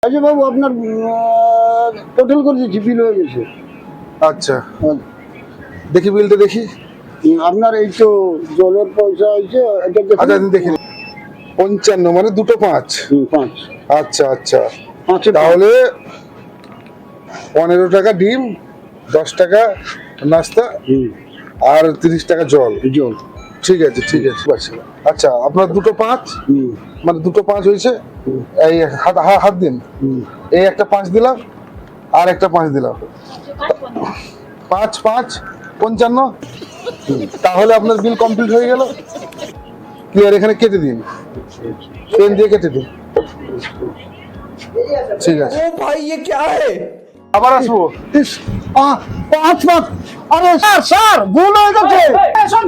আচ্ছা বাবু, আপনার টোটাল করে দিচ্ছি, বিল হয়ে গেছে। আচ্ছা, দেখি বিলটা দেখি। আপনার এই তো জলের পয়সা হয়েছে, এটা আচ্ছা দেখি। 55 মানে দুটো 5। 5। আচ্ছা আচ্ছা, 5 তাহলে 15 টাকা ডিম, 10 টাকা নাস্তা, আর 30 টাকা জল। জল। ঠিক আছে ঠিক আছে। আচ্ছা, আপনার দুটো 5 মানে দুটো 5 হয়েছে। এই হাত দিন। এই একটা 5 দিলাম, আর একটা 5 দিলাম, 5 5 55। তাহলে আপনার বিল কমপ্লিট হয়ে গেল। ক্লিয়ার, এখানে কেটে দিন, পেন দিয়ে কেটে দিন। ঠিক আছে, ओ भाई ये क्या है? আবার আসবো। 5 5। আরে স্যার স্যার, ভুল হয়ে গেছে। শোন